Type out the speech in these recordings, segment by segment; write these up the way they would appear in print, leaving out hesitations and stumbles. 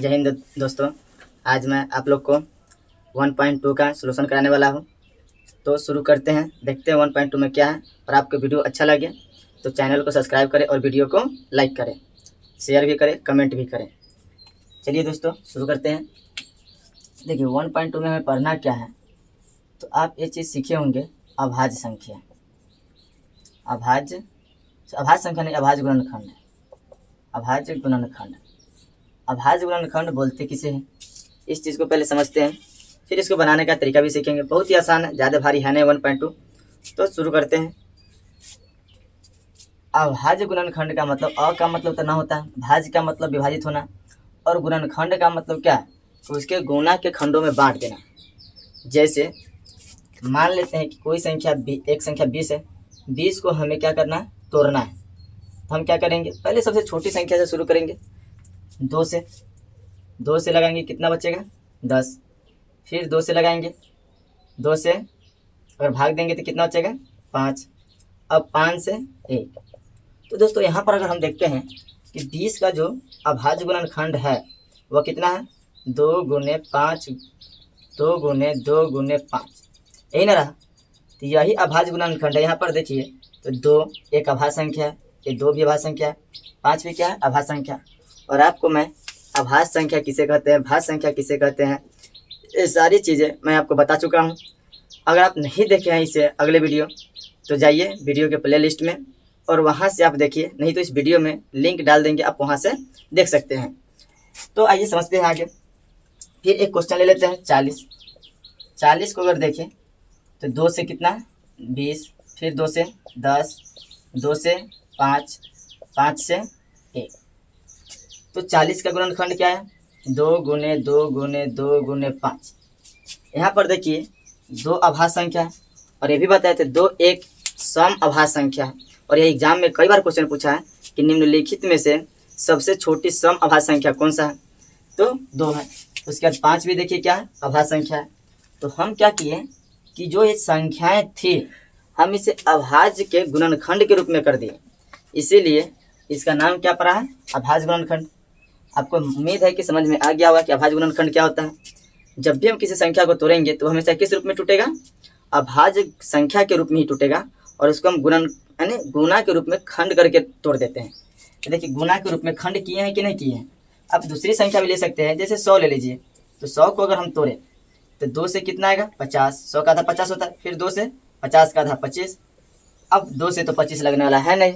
जय हिंद दोस्तों। आज मैं आप लोग को 1.2 का सलूशन कराने वाला हूं। तो शुरू करते हैं, देखते हैं 1.2 में क्या है। और आपको वीडियो अच्छा लगे तो चैनल को सब्सक्राइब करें और वीडियो को लाइक करें, शेयर भी करें, कमेंट भी करें। चलिए दोस्तों शुरू करते हैं। देखिए 1.2 में हमें पढ़ना क्या है, तो आप ये चीज़ सीखे होंगे। अभाज्य संख्या, अभाज्य संख्या नहीं, अभाज्य गुणनखंड है। अभाज्य गुणनखंड, अभाज्य गुणनखंड बोलते किसे हैं, इस चीज़ को पहले समझते हैं, फिर इसको बनाने का तरीका भी सीखेंगे। बहुत ही आसान है, ज़्यादा भारी है नहीं 1.2। तो शुरू करते हैं। अभाज्य गुणनखंड का मतलब अ का मतलब तो ना होता है, भाज्य का मतलब विभाजित होना, और गुणनखंड का मतलब क्या है, उसके गुणा के खंडों में बांट देना। जैसे मान लेते हैं कि कोई संख्या एक संख्या 20 है, 20 को हमें क्या करना है, तोड़ना है। तो हम क्या करेंगे, पहले सबसे छोटी संख्या से शुरू करेंगे, 2 से। 2 से लगाएंगे, कितना बचेगा, 10। फिर 2 से लगाएंगे, 2 से अगर भाग देंगे तो कितना बचेगा, 5। अब 5 से 1। तो दोस्तों यहाँ पर अगर हम देखते हैं कि 20 का जो अभाज्य गुणनखंड है वह कितना है, 2 गुने 5, 2 गुने 2 गुने 5, यही ना रहा। तो यही अभाज्य गुणनखंड है। यहाँ पर देखिए, तो 2 एक अभाज्य संख्या है, ये 2 भी अभाज्य संख्या है, 5 भी क्या है, अभाज्य संख्या। और आपको मैं अभाज्य संख्या किसे कहते हैं, भाज्य संख्या किसे कहते हैं, ये सारी चीज़ें मैं आपको बता चुका हूँ। अगर आप नहीं देखे हैं इसे अगले वीडियो, तो जाइए वीडियो के प्ले लिस्ट में और वहाँ से आप देखिए, नहीं तो इस वीडियो में लिंक डाल देंगे, आप वहाँ से देख सकते हैं। तो आइए समझते हैं आगे। फिर एक क्वेश्चन ले लेते हैं, 40। 40 को अगर देखें तो 2 से कितना, 20, फिर 2 से 10, 2 से 5, 5 से 1। तो 40 का गुणनखंड क्या है, 2 गुने 2 गुने 2 गुने 5। यहाँ पर देखिए 2 अभाज्य संख्या है, और ये भी बताए थे 2 एक सम अभाज्य संख्या है। और यह एग्जाम में कई बार क्वेश्चन पूछा है कि निम्नलिखित में से सबसे छोटी सम अभाज्य संख्या कौन सा है, तो 2 है। उसके बाद 5 भी देखिए क्या है, अभाज्य संख्या है। तो हम क्या किए कि जो ये संख्याएं थी हम इसे अभाज्य के गुणनखंड के रूप में कर दिए, इसीलिए इसका नाम क्या पड़ा है, अभाज्य गुणनखंड। आपको उम्मीद है कि समझ में आ गया होगा कि अभाज्य गुणनखंड क्या होता है। जब भी हम किसी संख्या को तोड़ेंगे तो हमेशा किस रूप में टूटेगा, अभाज्य संख्या के रूप में ही टूटेगा, और उसको हम गुणन यानी गुणा के रूप में खंड करके तोड़ देते हैं। तो देखिए गुणा के रूप में खंड किए हैं कि नहीं किए हैं। अब दूसरी संख्या भी ले सकते हैं, जैसे 100 ले लीजिए। तो 100 को अगर हम तोड़े तो 2 से कितना आएगा, 50। 100 का आधा 50 होता है, फिर 2 से 50 का आधा 25। अब 2 से तो 25 लगने वाला है नहीं,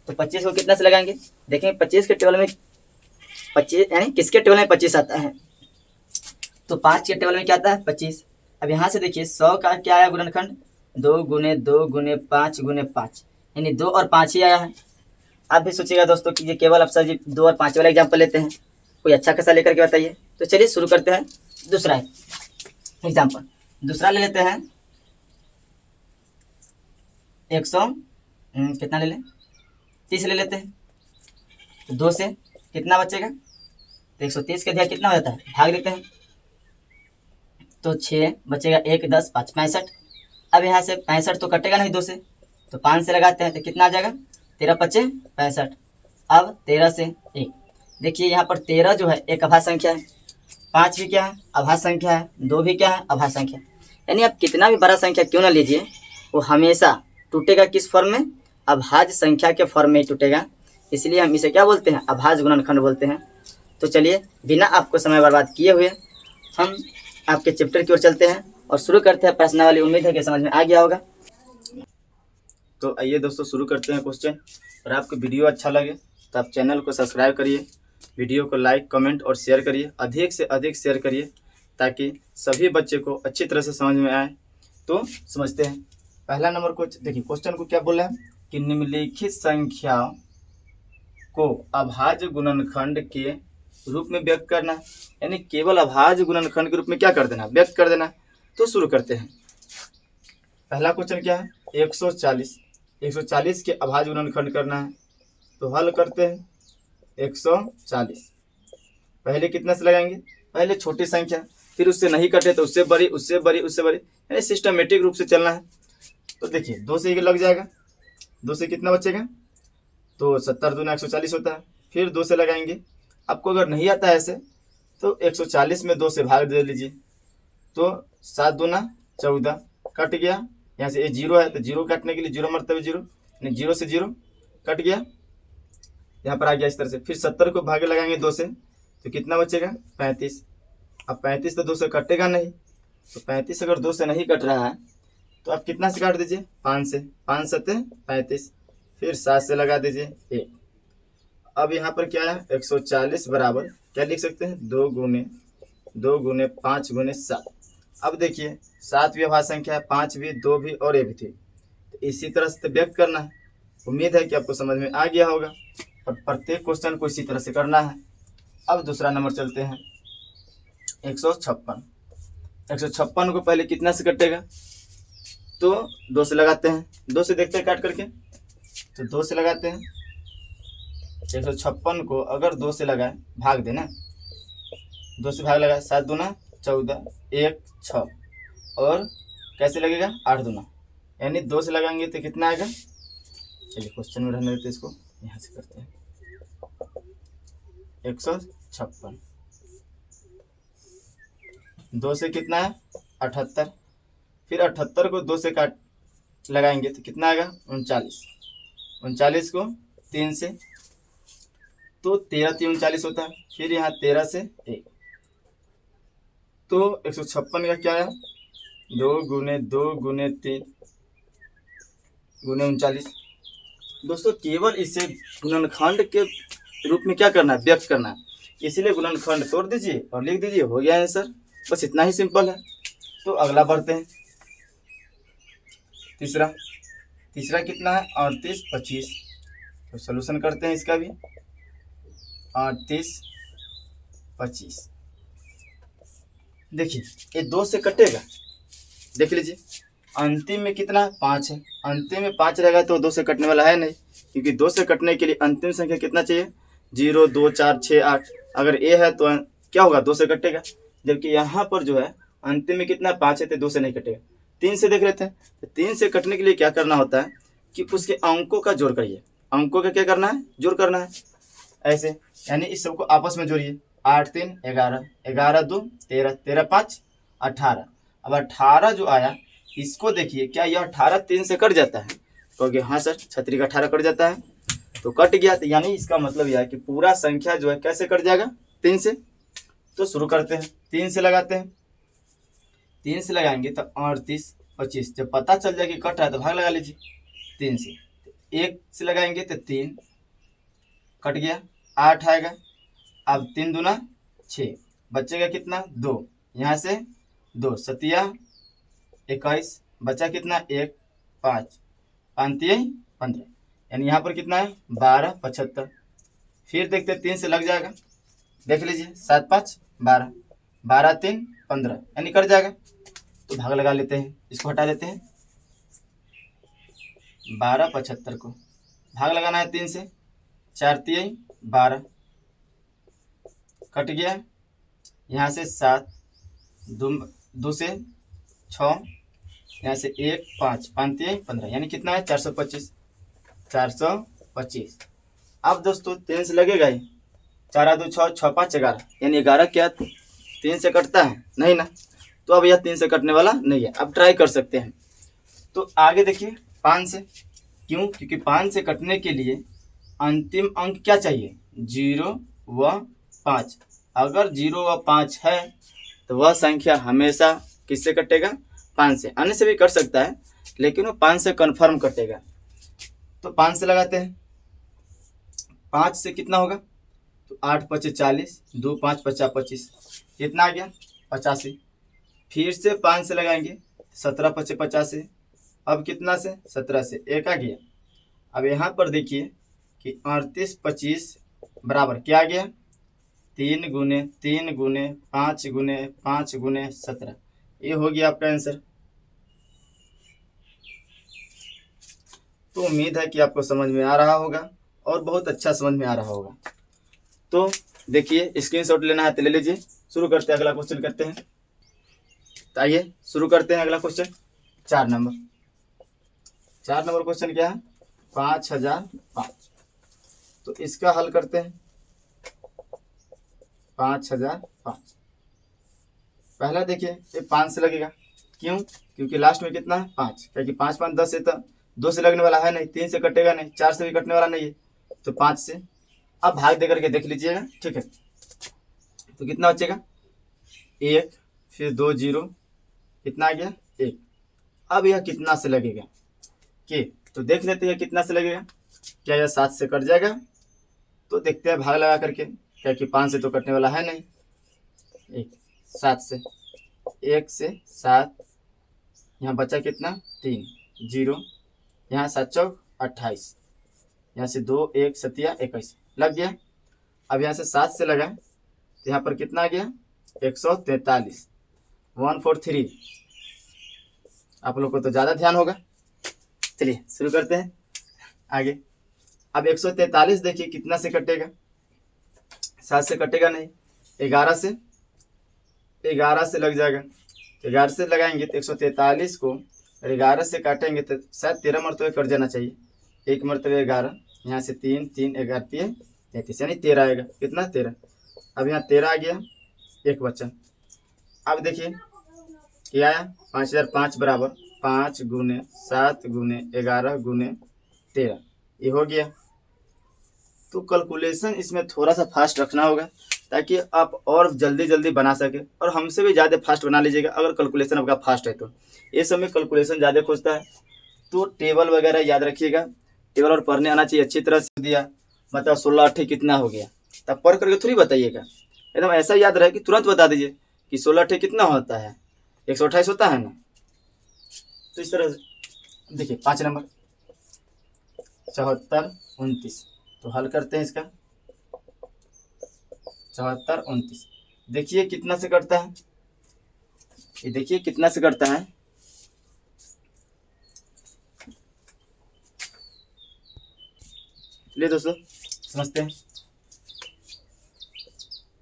तो 25 को कितना से लगाएंगे, देखें 25 के टेबल में 25 यानी किसके टेबल में 25 आता है, तो 5 के टेबल में क्या आता है, 25। अब यहाँ से देखिए 100 का क्या आया गुणनखंड, 2 गुने 2 गुने 5 गुने 5, यानी 2 और 5 ही आया है। आप भी सोचिएगा दोस्तों कि ये केवल आप सर 2 और 5 वाला एग्जाम्पल लेते हैं, कोई अच्छा खासा लेकर के बताइए। तो चलिए शुरू करते हैं दूसरा एग्जाम्पल। दूसरा ले लेते हैं 100 कितना ले लें, 30 ले लेते हैं। तो 2 से कितना बचेगा, तो 130 के दिया कितना हो जाता है, भाग देते हैं। तो 6 बचेगा, 1 10 5 65। अब यहाँ से 65 तो कटेगा नहीं 2 से, तो 5 से लगाते हैं तो कितना आ जाएगा, 13 पचे 65। अब 13 से 1, देखिए यहाँ पर 13 जो है एक अभाज्य संख्या है, 5 भी क्या है, अभाज्य संख्या है, 2 भी क्या है, अभाज्य संख्या। यानी आप कितना भी बड़ा संख्या क्यों ना लीजिए, वो हमेशा टूटेगा किस फॉर्म में, अभाज्य संख्या के फॉर्म में ही टूटेगा। इसलिए हम इसे क्या बोलते हैं, अभाज्य गुणनखंड बोलते हैं। तो चलिए बिना आपको समय बर्बाद किए हुए हम आपके चैप्टर की ओर चलते हैं और शुरू करते हैं प्रश्नावली। उम्मीद है कि समझ में आ गया होगा। तो आइए दोस्तों शुरू करते हैं क्वेश्चन। और आपको वीडियो अच्छा लगे तो आप चैनल को सब्सक्राइब करिए, वीडियो को लाइक कमेंट और शेयर करिए, अधिक से अधिक शेयर करिए ताकि सभी बच्चे को अच्छी तरह से समझ में आए। तो समझते हैं पहला नंबर को। देखिए क्वेश्चन को क्या बोला है कि निम्नलिखित संख्या को अभाज्य गुणनखंड के रूप में व्यक्त करना, यानी केवल अभाज्य गुणनखंड के रूप में क्या कर देना, व्यक्त कर देना। तो शुरू करते हैं। पहला क्वेश्चन क्या है, 140। 140 के अभाज्य गुणनखंड करना है, तो हल करते हैं। 140 पहले कितना से लगाएंगे, पहले छोटी संख्या, फिर उससे नहीं कटे तो उससे बड़ी, उससे बड़ी, उससे बड़ी, यानी सिस्टमेटिक रूप से चलना है। तो देखिए 2 से ये लग जाएगा, 2 से कितना बचेगा, तो 70 दूना 140 होता है। फिर 2 से लगाएंगे। आपको अगर नहीं आता है ऐसे तो 140 में 2 से भाग दे लीजिए, तो 7 दूना 14 कट गया। यहाँ से ये 0 है तो 0 काटने के लिए 0 मरतबे 0, यानी 0 से 0 कट गया, यहाँ पर आ गया इस तरह से। फिर 70 को भागे लगाएंगे 2 से तो कितना बचेगा 35। अब 35 तो 2 से कटेगा नहीं, तो 35 अगर 2 से नहीं कट रहा है तो आप कितना से काट दीजिए 5 से, 5 सत्ते 35, फिर 7 से लगा दीजिए 1। अब यहाँ पर क्या है 140 बराबर क्या लिख सकते हैं 2 गुने 5 गुने 7। अब देखिए 7 भी अभाज्य संख्या है, 5 भी, 2 भी और 1 भी थी, तो इसी तरह से व्यक्त करना है। उम्मीद है कि आपको समझ में आ गया होगा और प्रत्येक क्वेश्चन को इसी तरह से करना है। अब दूसरा नंबर चलते हैं 156। 156 को पहले कितना से कटेगा, तो 2 से लगाते हैं, 2 से देखते हैं काट करके, तो 2 से लगाते हैं। 156 को अगर 2 से लगाए भाग देना, 2 से भाग लगाए 7 दूना 14 1 6 और कैसे लगेगा 8 दूना, यानी 2 से लगाएंगे तो कितना आएगा। चलिए क्वेश्चन में रहने देते इसको, यहाँ से करते हैं 156 2 से कितना है 78, फिर 78 को 2 से काट लगाएंगे तो कितना आएगा 39, 39 को 3 से, तो 13 3 39 होता है, फिर यहाँ 13 से 1, तो 156 का क्या है 2 गुने 3 गुने 39। दोस्तों केवल इसे गुणनखंड के रूप में क्या करना है व्यक्त करना है, इसीलिए गुणनखंड तोड़ दीजिए और लिख दीजिए, हो गया आंसर। बस इतना ही सिंपल है। तो अगला बढ़ते हैं, तीसरा कितना है 38 25। तो सॉल्यूशन करते हैं इसका भी 38 25। देखिए ये 2 से कटेगा, देख लीजिए अंतिम में कितना 5 है, अंतिम में 5 रहेगा तो 2 से कटने वाला है नहीं, क्योंकि 2 से कटने के लिए अंतिम संख्या कितना चाहिए 0 2 4 6 8। अगर ए है तो क्या होगा 2 से कटेगा, जबकि यहाँ पर जो है अंतिम में कितना 5 है तो 2 से नहीं कटेगा। 3 से देख लेते हैं, तो 3 से कटने के लिए क्या करना होता है कि उसके अंकों का जोड़ करिए, अंकों का क्या करना है जोड़ करना है ऐसे, यानी इस सबको आपस में जोड़िए 8 3 11 11 2 13 13 5 18। अब 18 जो आया इसको देखिए, क्या यह 18 3 से कट जाता है, कहोगे हाँ सर छतरी का 18 कट जाता है, तो कट गया, तो यानी इसका मतलब यह है कि पूरा संख्या जो है कैसे कट जाएगा 3 से। तो शुरू करते हैं 3 से लगाते हैं, 3 से लगाएंगे तो 38 25, जब पता चल जाए कि कट रहा है तो भाग लगा लीजिए 3 से। 1 से लगाएंगे तो 3 कट गया 8 आएगा, अब 3 दूना 6 बचेगा कितना 2, यहाँ से 2 सतिया 21 बचा कितना 1 5 5 15, यानी यहाँ पर कितना है 12 75। फिर देखते 3 से लग जाएगा, देख लीजिए 7 5 12 12 3 15, यानी कट जाएगा। तो भाग लगा लेते हैं, इसको हटा देते हैं 12 75 को भाग लगाना है 3 से, 4 3 12 कट गया, यहाँ से 7 2 से 6, यहाँ से 1 5 5 3 15, यानी कितना है 425 425। अब दोस्तों 3 से लगेगा ही, 4 2 6 6 5 11, यानी 11 क्या 3 से कटता है नहीं ना, तो अब यह 3 से कटने वाला नहीं है। अब ट्राई कर सकते हैं, तो आगे देखिए 5 से, क्यों क्योंकि 5 से कटने के लिए अंतिम अंक क्या चाहिए 0 व 5। अगर 0 व 5 है तो वह संख्या हमेशा किससे कटेगा 5 से, अन्य से भी कट सकता है लेकिन वो 5 से कन्फर्म कटेगा। तो 5 से लगाते हैं, 5 से कितना होगा तो 8 5 40 2 5 50 25, कितना आ गया 85। फिर से 5 से लगाएंगे 17 5 85, अब कितना से 17 से 1 आ गया। अब यहाँ पर देखिए कि 38 25 बराबर क्या आ गया 3 गुने 3 गुने 5 गुने 5 गुने 17, ये हो गया आपका आंसर। तो उम्मीद है कि आपको समझ में आ रहा होगा और बहुत अच्छा समझ में आ रहा होगा। तो देखिए स्क्रीनशॉट लेना है तो ले लीजिए। शुरू करते हैं, अगला क्वेश्चन करते हैं। तो आइए शुरू करते हैं अगला क्वेश्चन 4 नंबर। 4 नंबर क्वेश्चन क्या है 5005। तो इसका हल करते हैं 5005। 5। पहला देखिए ये 5 से लगेगा, क्यों? क्योंकि लास्ट में कितना है 5, क्योंकि 5 5 10 से तो 2 से लगने वाला है नहीं, 3 से कटेगा नहीं, 4 से भी कटने वाला नहीं है, तो 5 से। अब भाग दे करके देख लीजिएगा, ठीक है। तो कितना बचेगा 1, फिर 2 0, कितना आ गया 1। अब यह कितना से लगेगा कि, तो देख लेते हैं कितना से लगेगा। क्या यह 7 से कट जाएगा? तो देखते हैं भाग लगा करके, क्या कि 5 से तो कटने वाला है नहीं, 1 7 से, 1 से 7, यहाँ बचा कितना 3 0, यहाँ 7 चौक 28, यहाँ से 2 1 7 21 लग गया। अब यहाँ से 7 से लगा तो यहाँ पर कितना आ गया 143, 143। आप लोग को तो ज़्यादा ध्यान होगा। चलिए शुरू करते हैं आगे। अब 143 देखिए कितना से कटेगा, 7 से कटेगा नहीं, 11 से लग जाएगा। 11 से लगाएंगे तो 143 को 11 से काटेंगे तो शायद 13 मरतबे कट जाना चाहिए, 1 मरतबे 11, यहाँ से 3 3 11 33, यानी 13 आएगा। कितना 13। अब यहाँ 13 आ गया, 1 बचा। अब देखिए क्या आया 5005 बराबर 5 गुने 7 गुने 11 गुने 13, ये हो गया। तो कैलकुलेशन इसमें थोड़ा सा फास्ट रखना होगा ताकि आप और जल्दी जल्दी बना सके, और हमसे भी ज़्यादा फास्ट बना लीजिएगा अगर कैलकुलेशन आपका फास्ट है तो। ये सब में कैलकुलेशन ज़्यादा खोजता है, तो टेबल वगैरह याद रखिएगा, टेबल और पढ़ने आना चाहिए अच्छी तरह से। दिया मतलब 16 8 कितना हो गया, तब पढ़ करके थोड़ी बताइएगा, एकदम ऐसा याद रहे कि तुरंत बता दीजिए कि 16 8 कितना होता है, 128 होता है ना। तो इस तरह से देखिए 5 नंबर 74 29, तो हल करते हैं इसका 74 29। देखिए कितना से कटता है, ये देखिए कितना से कटता है। चलिए दोस्तों समझते हैं।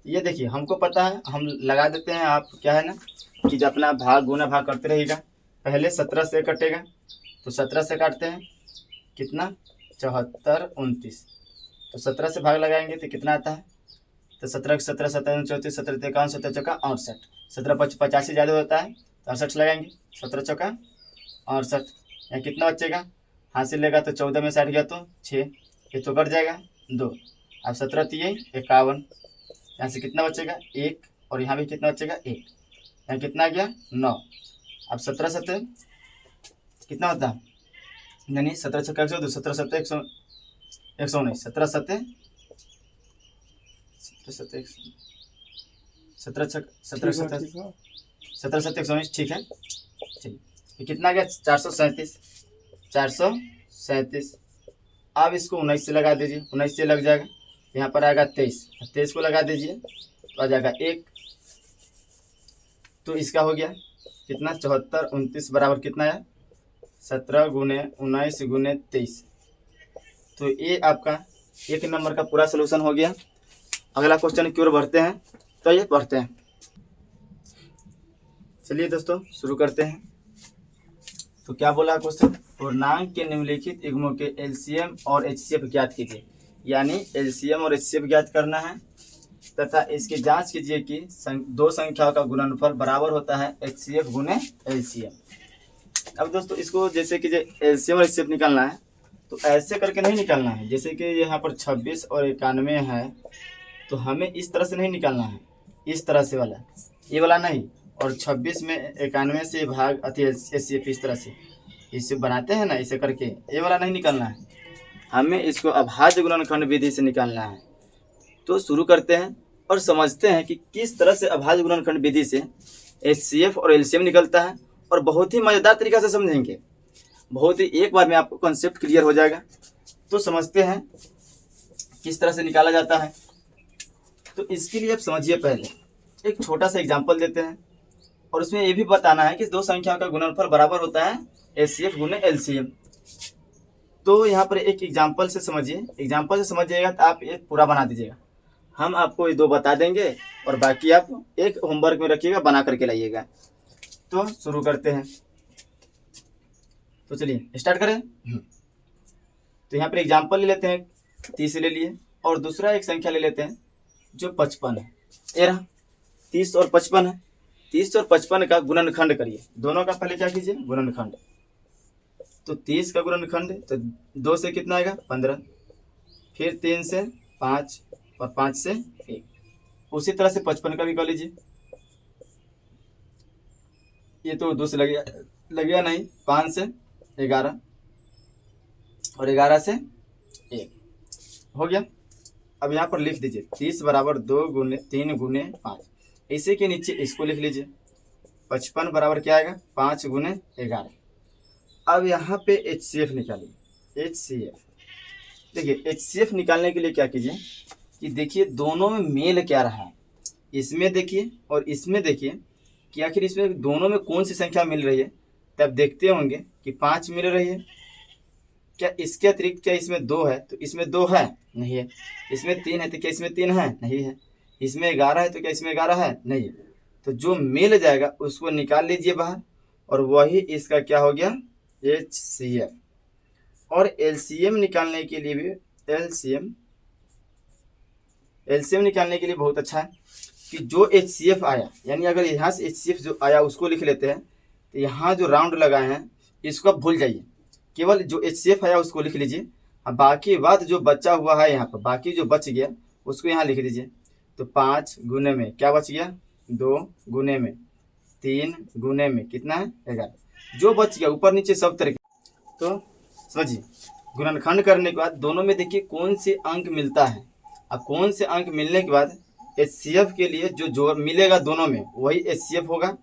ये देखिए हमको पता है, हम लगा देते हैं। आप क्या है ना कि जब अपना भाग गुना भाग करते रहिएगा। पहले 17 से कटेगा, तो 17 से काटते हैं, कितना 74 29, तो 17 से भाग लगाएंगे तो कितना आता है, तो 17 17 17 34 17 51 17 चौका 68, 17 85 ज़्यादा होता है तो 68 लगाएंगे, 17 चौका 68। यहाँ कितना बचेगा, हाथ से लेगा तो 14 में 60 गया तो 6, ये तो कट जाएगा 2। अब 17 3 51, यहाँ से कितना बचेगा 1, और यहाँ भी कितना बचेगा 1, यहाँ कितना आ गया 9। अब 17 7 कितना होता है, यानी 17 छक्का 102, 17 7 119, 17 7 17 7 119, ठीक है। चलिए ये कितना गया 437, 437। अब इसको 19 से लगा दीजिए, 19 से लग जाएगा, यहाँ पर आएगा 23, 23 को लगा दीजिए तो आ जाएगा 1। तो इसका हो गया कितना 74 29 बराबर कितना है 17 गुने 19 गुने 23। तो ये आपका 1 नंबर का पूरा सोल्यूशन हो गया। अगला क्वेश्चन की ओर बढ़ते हैं, तो ये पढ़ते हैं। चलिए दोस्तों शुरू करते हैं। तो क्या बोला है क्वेश्चन, पूर्णांक के निम्नलिखित युग्मों के एलसीएम और एचसीएफ ज्ञात कीजिए। यानी एलसीएम और एचसीएफ ज्ञात करना है तथा इसकी जांच कीजिए कि दो संख्याओं का गुणनफल बराबर होता है एचसीएफ गुने एलसीएम। अब दोस्तों इसको जैसे कि एलसीएम और एचसीएफ निकालना है तो ऐसे करके नहीं निकालना है। जैसे कि यहाँ पर 26 और 91 है, तो हमें इस तरह से नहीं निकालना है, इस तरह से वाला, ये वाला नहीं। और 26 में 91 से भाग अति एचसीएफ इस तरह से इसे बनाते हैं ना, इसे करके ये वाला नहीं निकालना है, हमें इसको अभाज्य गुणनखंड विधि से निकालना है। तो शुरू करते हैं और समझते हैं कि किस तरह से अभाज्य गुणनखंड विधि से एचसीएफ और एलसीएम निकलता है, और बहुत ही मज़ेदार तरीका से समझेंगे, बहुत ही एक बार में आपको कॉन्सेप्ट क्लियर हो जाएगा। तो समझते हैं किस तरह से निकाला जाता है। तो इसके लिए आप समझिए, पहले एक छोटा सा एग्जाम्पल देते हैं और उसमें ये भी बताना है कि दो संख्याओं का गुणनफल बराबर होता है एचसीएफ गुने एलसीएम। तो यहाँ पर एक एग्जाम्पल से समझिए, एग्जाम्पल से समझिएगा तो आप ये पूरा बना दीजिएगा। हम आपको ये 2 बता देंगे और बाकी आप एक होमवर्क में रखिएगा, बना करके लाइएगा। तो शुरू करते हैं। तो चलिए स्टार्ट करें। तो यहाँ पर एग्जाम्पल ले लेते हैं, 30 ले लिए, और दूसरा एक संख्या ले लेते हैं जो 55 है। ये रहा 30 और 55 है, 30 और 55 का गुणनखंड करिए। दोनों का पहले क्या कीजिए, गुणनखंड। तो 30 का गुणनखंड, तो 2 से कितना आएगा 15, फिर 3 से 5 और 5 से 1। उसी तरह से 55 का भी कर लीजिए। ये तो 2 से लगेगा नहीं, 5 से 11 और 11 से 1 हो गया। अब यहाँ पर लिख दीजिए 30 बराबर 3 गुने 5। इसी के नीचे इसको लिख लीजिए 55 बराबर क्या आएगा 5 गुने 11। अब यहाँ पे HCF निकालिए। HCF देखिए, HCF निकालने के लिए क्या कीजिए कि देखिए दोनों में मेल क्या रहा है, इसमें देखिए और इसमें देखिए कि आखिर इसमें दोनों में कौन सी संख्या मिल रही है। तब देखते होंगे कि 5 मिल रही है, क्या इसके अतिरिक्त क्या इसमें 2 है, तो इसमें 2 है नहीं है। इसमें 3 है तो क्या इसमें 3 है नहीं है। इसमें 11 है तो क्या इसमें 11 है नहीं है। तो जो मिल जाएगा उसको निकाल लीजिए बाहर, और वही इसका क्या हो गया HCF। और LCM निकालने के लिए भी LCM निकालने के लिए बहुत अच्छा है कि जो HCF आया, यानी अगर यहाँ से HCF जो आया उसको लिख लेते हैं, तो यहाँ जो राउंड लगाए हैं इसको आप भूल जाइए, केवल जो HCF आया उसको लिख लीजिए। अब बाकी बात जो बचा हुआ है यहाँ पर, बाकी जो बच गया उसको यहाँ लिख दीजिए। तो 5 गुने में क्या बच गया 2 गुने में 3 गुने में कितना है 11, जो बच गया ऊपर नीचे सब तरीके। तो समझिए, गुणनखंड करने के बाद दोनों में देखिए कौन से अंक मिलता है। अब कौन से अंक मिलने के बाद HCF के लिए जो जोड़ मिलेगा दोनों में वही HCF होगा।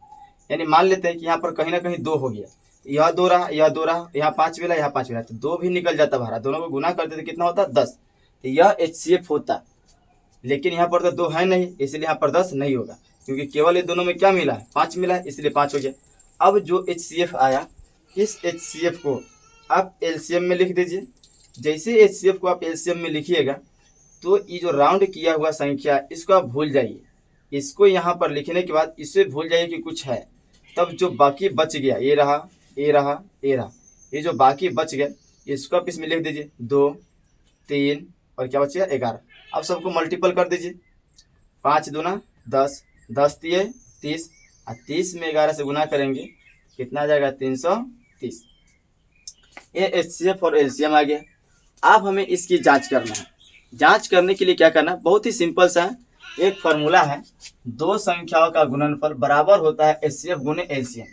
यानी मान लेते हैं कि यहाँ पर कहीं ना कहीं 2 हो गया, यह 2 रहा, यह 2 रहा, यहाँ 5 मिला, यहाँ 5 मिला, तो 2 भी निकल जाता बाहर। दोनों को गुना करते तो कितना होता 10, तो यह HCF होता। लेकिन यहाँ पर तो 2 है नहीं, इसलिए यहाँ पर 10 नहीं होगा, क्योंकि केवल ये दोनों में क्या मिला है 5 मिला है, इसलिए 5 हो गया। अब जो HCF आया, इस HCF को आप LCM में लिख दीजिए। जैसे HCF को आप LCM में लिखिएगा तो ये जो राउंड किया हुआ संख्या इसको आप भूल जाइए। इसको यहाँ पर लिखने के बाद इसे भूल जाइए कि कुछ है। तब जो बाकी बच गया, ये रहा, ये रहा, ये रहा, ये जो बाकी बच गया इसको आप इसमें लिख दीजिए 2 3 और क्या बच गया 11। अब सबको मल्टीपल कर दीजिए, 5 दूना 10, 10 दिए 30, और 30 में 11 से गुना करेंगे कितना आ जाएगा 330। ये HCF और LCM आ गया। अब हमें इसकी जांच करना है। जांच करने के लिए क्या करना है, बहुत ही सिंपल सा है, एक फार्मूला है, दो संख्याओं का गुणनफल बराबर होता है HCF गुने LCM,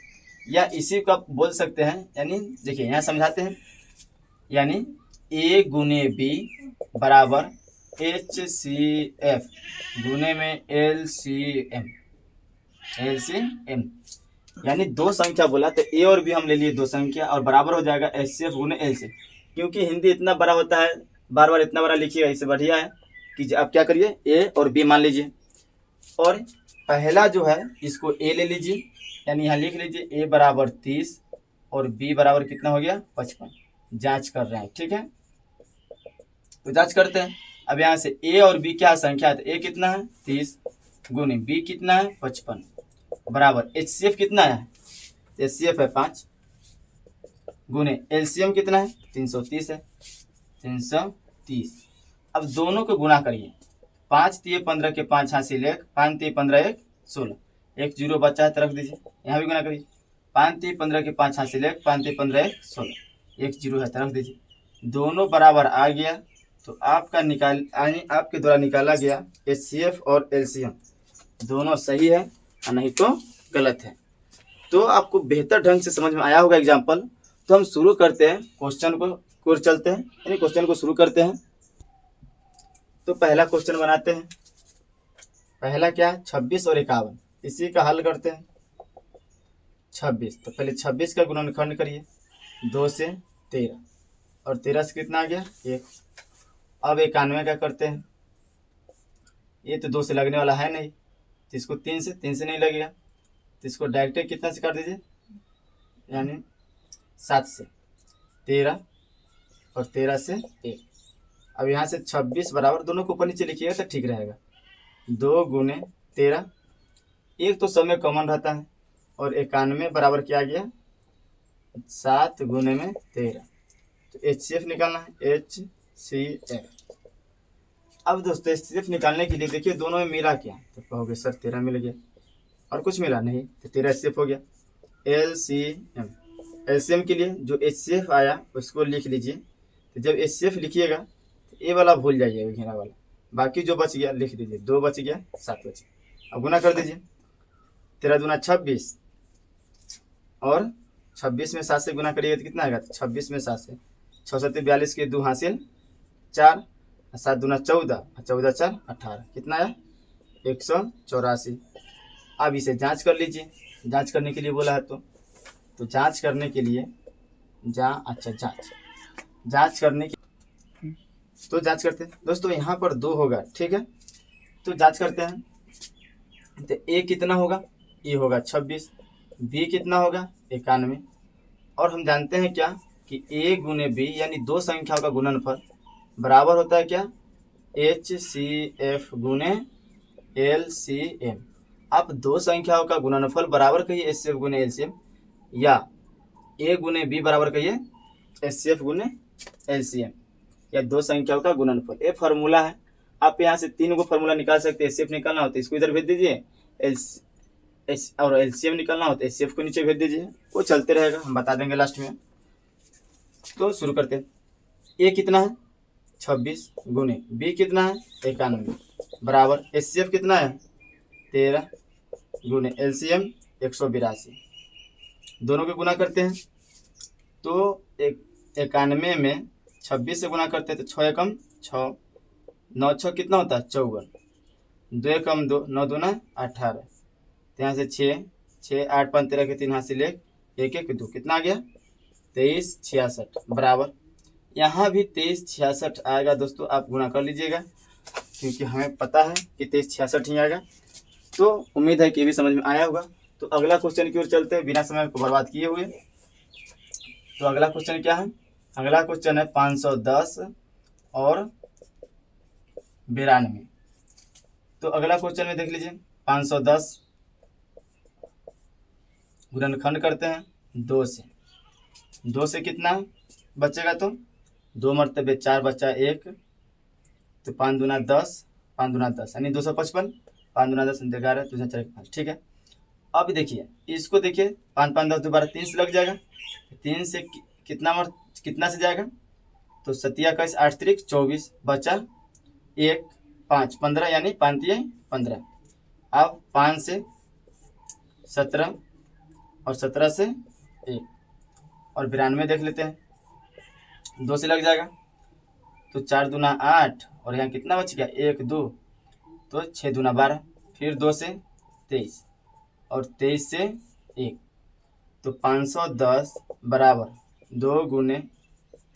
या इसी को आप बोल सकते हैं। यानी देखिए यहाँ समझाते हैं, यानी A गुने B बराबर HCF गुने में LCM। यानी दो संख्या बोला तो A और B हम ले लिए दो संख्या, और बराबर हो जाएगा HCF गुने LCM। क्योंकि हिंदी इतना बड़ा होता है, बार बार इतना बड़ा लिखिएगा, इससे बढ़िया है कि आप क्या करिए A और B मान लीजिए। और पहला जो है इसको A ले लीजिए, यानी यहाँ लिख लीजिए A बराबर 30 और B बराबर कितना हो गया 55। जांच कर रहे हैं, ठीक है, तो जांच करते हैं। अब यहाँ से A और B क्या संख्या है, तो A कितना है 30 गुने B कितना है 55 बराबर HCF कितना है, HCF है 5 गुने LCM कितना है 330 है, 330। अब दोनों को गुना करिए, 5 तिये 15 के 5 हासिल 1, 5 तिये 15 1 16, एक जीरो बचा है तो रख दीजिए। यहाँ भी गुना करिए, 5 तिये 15 के 5 हासिल 1, 5 तिये 15 1 16, एक जीरो है तो रख दीजिए। दोनों बराबर आ गया तो आपका यानी आपके द्वारा निकाला गया HCF और LCM दोनों सही है और नहीं तो गलत है। तो आपको बेहतर ढंग से समझ में आया होगा एग्जाम्पल। तो हम शुरू करते हैं क्वेश्चन को चलते हैं, यानी क्वेश्चन को शुरू करते हैं। तो पहला क्वेश्चन बनाते हैं। पहला क्या 26 और 51, इसी का हल करते हैं। 26, तो पहले 26 का गुणनखंड करिए 2 से 13, और 13 से कितना आ गया 1। अब 91 का करते हैं, ये तो 2 से लगने वाला है नहीं, तो इसको 3 से नहीं लगेगा, तो इसको डायरेक्ट कितना से कर दीजिए, यानी 7 से 13 और 13 से 1। अब यहाँ से 26 बराबर, दोनों को ऊपर नीचे लिखिएगा तो ठीक रहेगा, 2 गुने 13, एक तो सब में कॉमन रहता है, और 91 बराबर क्या आ गया 7 गुने में 13। तो HCF निकालना है, HCF। अब दोस्तों HCF निकालने के लिए देखिए दोनों में मिला क्या, तो कहोगे सर 13 मिल गया, और कुछ मिला नहीं, तो तेरा एचसीएफ हो गया। एलसीएम, एलसीएम के लिए जो एचसीएफ आया उसको लिख लीजिए। तो जब एचसीएफ लिखिएगा तो ए वाला भूल जाइएगा, घेरा वाला, बाकी जो बच गया लिख दीजिए। 2 बच गया, 7 बच गया। अब गुना कर दीजिए। 13 दूना 26, और 26 में 7 से गुना करिएगा तो कितना आएगा? 26 में 7 से 6 7 42 के 2 हासिल 4, 7 दूना 14, 14 4 18, कितना आया? 184। अब इसे जांच कर लीजिए। जांच करने के लिए बोला है तो जांच करने के लिए जांच करने की तो जांच करते हैं दोस्तों। यहाँ पर 2 होगा, ठीक है, तो जांच करते हैं। तो ए कितना होगा? ए होगा 26, बी कितना होगा? 91। और हम जानते हैं क्या कि ए गुने बी यानी 2 संख्याओं का गुणनफल बराबर होता है क्या? HCF गुने LCM। आप 2 संख्याओं का गुणनफल बराबर कहिए HCF गुने LCM, या ए गुने बी बराबर कहिए HCF गुने LCM, या 2 संख्याओं का गुणनफल। ये फार्मूला है। आप यहाँ से 3 को फार्मूला निकाल सकते हैं। HCF निकालना होता है इसको इधर भेज दीजिए, और LCM निकालना होता है HCF को नीचे भेज दीजिए। वो चलते रहेगा, हम बता देंगे लास्ट में। तो शुरू करते हैं। ए कितना है? 26 गुने बी कितना है? 91 बराबर HCF कितना है? 13 गुने LCM 182। दोनों के गुना करते हैं तो 91 में 26 से गुना करते हैं तो 6 एकम 6, 9 6 कितना होता है? 54, 2 एकम 2, 9 दूना 18, तो यहाँ से 6 6 8 5 13 के 3 हासिल 1 1 1 2, कितना आ गया? 23 66 बराबर। यहाँ भी 23 66 आएगा दोस्तों। आप गुना कर लीजिएगा क्योंकि हमें पता है कि 23 66 ही आएगा। तो उम्मीद है कि ये भी समझ में आया होगा। तो अगला क्वेश्चन की ओर चलते हैं बिना समय को बर्बाद किए हुए। तो अगला क्वेश्चन क्या है? अगला क्वेश्चन है 510 और 92। तो अगला क्वेश्चन में देख लीजिए 510 गुणनखंड करते हैं 2 से। 2 से कितना बचेगा? तो 2 मरतबे 4 बचा 1, तो 5 दूना 10, 5 दूना 10 यानी 255, 5 दूना 10 11 2 4 5, ठीक है। अब देखिए इसको, देखिए 5 5 10 दोबारा 3 से लग जाएगा। 3 से कितना से जाएगा? तो 7 21 8 3 24 बचा 1 5 15 यानी 5 3 15। अब 5 से 17 और 17 से 1 और 92 देख लेते हैं। 2 से लग जाएगा तो 4 दूना 8 और यहाँ कितना बच गया? 1 2, तो 6 दूना 12, फिर 2 से 23 और 23 से 1, तो 510 बराबर 2 गुने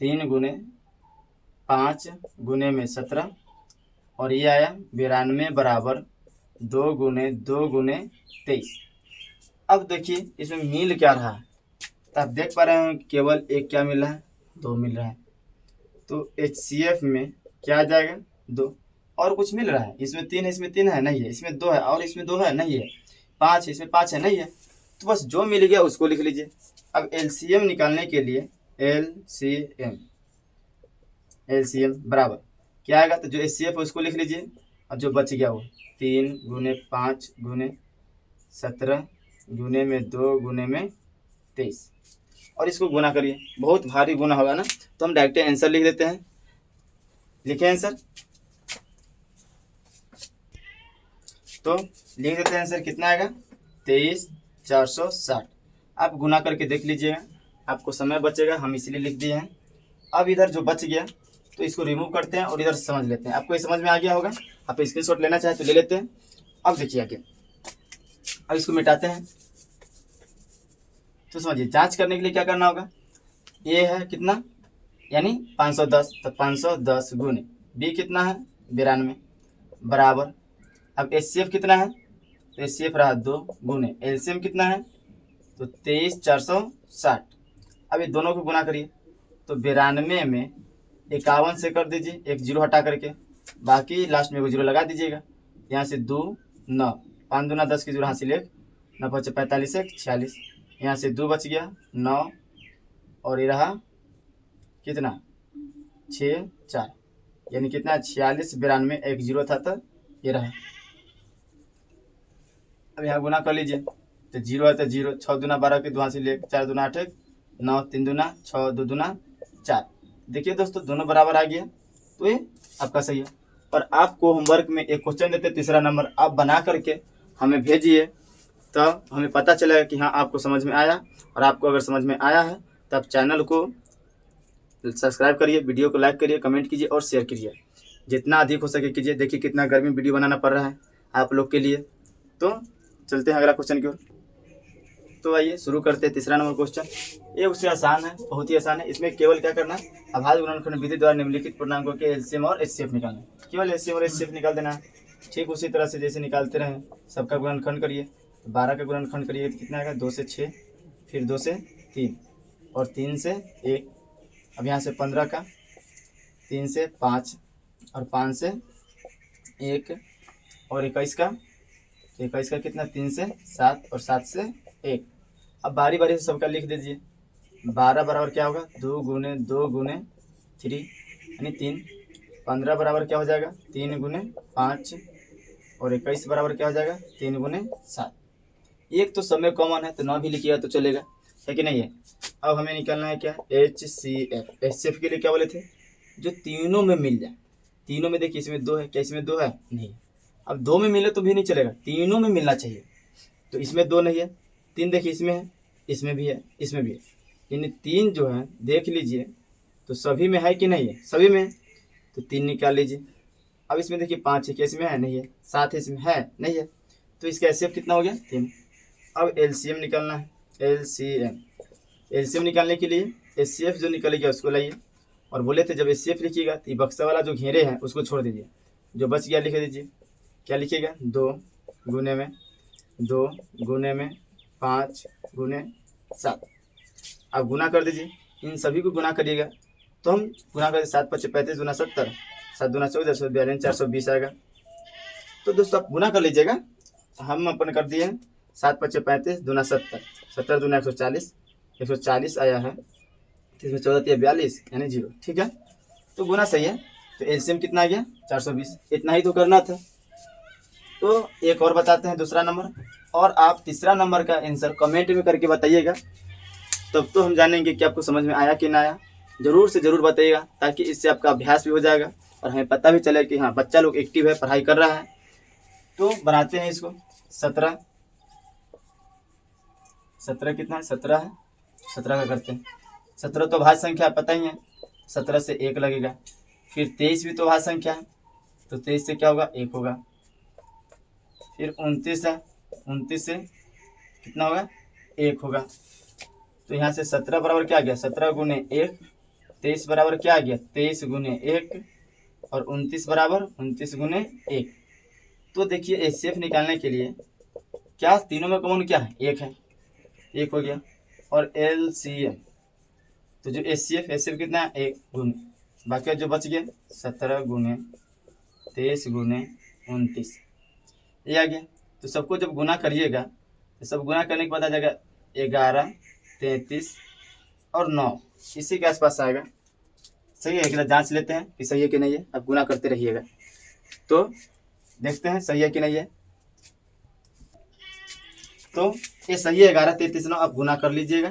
3 गुने 5 गुने में 17 और ये आया 92 बराबर 2 गुने 23। अब देखिए इसमें मिल क्या रहा है? तो आप देख पा रहे हैं केवल एक क्या मिल रहा है? 2 मिल रहा है। तो HCF में क्या आ जाएगा? 2। और कुछ मिल रहा है? इसमें 3 है, इसमें 3 है नहीं है, इसमें 2 है और इसमें 2 है नहीं है, 5 है, इसमें 5 है नहीं है। तो बस जो मिल गया उसको लिख लीजिए। अब LCM निकालने के लिए LCM बराबर क्या आएगा? तो जो HCF है उसको लिख लीजिए और जो बच गया वो 3 गुने 5 गुने 17 गुने में 2 गुने में 23 और इसको गुना करिए। बहुत भारी गुना होगा ना, तो हम डायरेक्ट आंसर लिख देते हैं। लिखे आंसर, तो लिख देते हैं आंसर कितना आएगा? 23,460। आप गुना करके देख लीजिएगा, आपको समय बचेगा, हम इसलिए लिख दिए हैं। अब इधर जो बच गया तो इसको रिमूव करते हैं और इधर समझ लेते हैं। आपको ये समझ में आ गया होगा। आप स्क्रीनशॉट लेना चाहे तो ले लेते हैं। अब देखिए आगे, अब इसको मिटाते हैं। तो समझिए जांच करने के लिए क्या करना होगा? ये है कितना यानी 510, तो 510 गुने बी कितना है? 92 बराबर। अब HCF कितना है? तो HCF रहा 2 गुने LCM कितना है? तो 23,460। अब ये दोनों को गुना करिए तो 92 में 51 से कर दीजिए, एक जीरो हटा करके, बाकी लास्ट में वो जीरो लगा दीजिएगा। यहाँ से 2 9, 5 दूना 10 की जीरो हासिल 1, 9 5 45 1 46, यहाँ से 2 बच गया 9 और ये रहा कितना? 6 4 यानी कितना? 46 92 एक जीरो था तो ये रहा। अब यहाँ गुना कर लीजिए, तो 0 है तो 0, 6 दूना 12 के दुआ से ले, 4 दूना 8, 9 3 दूना 6, 2 दूना 4। देखिए दोस्तों दोनों बराबर आ गया, तो ये आपका सही है। और आपको होमवर्क में एक क्वेश्चन देते तीसरा नंबर, आप बना करके हमें भेजिए, तो हमें पता चलेगा कि हाँ आपको समझ में आया। और आपको अगर समझ में आया है तब चैनल को सब्सक्राइब करिए, वीडियो को लाइक करिए, कमेंट कीजिए और शेयर कीजिए, जितना अधिक हो सके कीजिए। देखिए कितना गर्मी वीडियो बनाना पड़ रहा है आप लोग के लिए। तो चलते हैं अगला क्वेश्चन की ओर। तो आइए शुरू करते हैं तीसरा नंबर क्वेश्चन। ये उससे आसान है, बहुत ही आसान है। इसमें केवल क्या करना है, अभाज्य गुणनखंड विधि द्वारा निम्नलिखित पूर्णांकों के एलसीएम और एचसीएफ निकालना है। केवल एलसीएम और एचसीएफ निकाल देना है। ठीक उसी तरह से जैसे निकालते रहे, सबका गुणनखंड करिए। 12 का गुणनखंड करिए तो कितना आएगा, 2 से 6, फिर 2 से 3 और 3 से 1। अब यहाँ से 15 का, 3 से 5 और 5 से 1 और 21 का, 21 का कितना, 3 से 7 और 7 से 1। अब बारी बारी से सबका लिख दीजिए। 12 बराबर क्या होगा, 2 गुने 2 गुने 3 यानी 3। 15 बराबर क्या हो जाएगा, 3 गुने 5 और 21 बराबर क्या हो जाएगा, 3 गुने 7। एक तो सब में कॉमन है तो 9 भी लिखिएगा तो चलेगा, है कि नहीं है। अब हमें निकालना है क्या, HCF। HCF के लिए क्या बोले थे, जो तीनों में मिल जाए। तीनों में देखिए इसमें 2 है, क्या इसमें 2 है, नहीं। अब 2 में मिले तो भी नहीं चलेगा, तीनों में मिलना चाहिए। तो इसमें 2 नहीं है, 3 देखिए इसमें है, इसमें भी है, इसमें भी है। यानी 3 जो है देख लीजिए तो सभी में है कि नहीं है, सभी में है तो 3 निकाल लीजिए। अब इसमें देखिए 5 है, क्या इसमें है, नहीं है। 7 है, इसमें है, नहीं है। तो इसका HCF कितना हो गया, 3। अब LCM निकालना है, LCM निकालने के लिए HCF जो निकलेगा उसको लाइए। और बोले थे जब HCF लिखिएगा तो ये बक्सा वाला जो घेरे हैं उसको छोड़ दीजिए, जो बच गया लिख दीजिए। क्या लिखिएगा, 2 गुने में 2 गुने में 5 गुने 7। अब गुना कर दीजिए, इन सभी को गुना करिएगा। तो हम गुना कर 7 × 5 = 35 दूना 70, 7 दूना 14, 42 420 आएगा। तो दोस्तों आप गुना कर लीजिएगा। हम अपन कर दिए 7 × 5 = 35 दूना 70, 70 दूना 140, 140 आया है। तो इसमें 14 × 42 यानी 0, ठीक है। तो गुना सही है। तो एलसीएम कितना आ गया, 420। इतना ही तो करना था। तो एक और बताते हैं दूसरा नंबर, और आप तीसरा नंबर का आंसर कमेंट में करके बताइएगा, तब तो हम जानेंगे कि आपको समझ में आया कि ना आया। ज़रूर से ज़रूर बताइएगा, ताकि इससे आपका अभ्यास भी हो जाएगा और हमें पता भी चले कि हाँ बच्चा लोग एक्टिव है, पढ़ाई कर रहा है। तो बनाते हैं इसको। 17 कितना है, 17 है, 17 का करते हैं। 17 तो भाज्य संख्या पता ही है, 17 से 1 लगेगा। फिर 23 भी तो भाज्य संख्या है, तो 23 से क्या होगा, 1 होगा। फिर 29 है, 29 से कितना होगा, 1 होगा। तो यहाँ से 17 बराबर क्या आ गया, 17 गुने 1। 23 बराबर क्या आ गया, 23 गुने 1। और 29 बराबर 29 गुने 1। तो देखिए एचसीएफ निकालने के लिए क्या तीनों में कॉमन क्या है, 1 है, 1 हो गया। और एलसीएम, तो जो एचसीएफ कितना है, 1 गुने, बाकी जो बच गया 17 गुने 23 गुने 29, ये आ गया। तो सबको जब गुना करिएगा तो सब गुना करने के बाद आ जाएगा 11, 33 और 9, इसी के आसपास आएगा। सही है, एक बार जांच लेते हैं कि सही है कि नहीं है। अब गुना करते रहिएगा तो देखते हैं सही है कि नहीं है। तो ये सही है, 11, 33, 9। अब गुना कर लीजिएगा।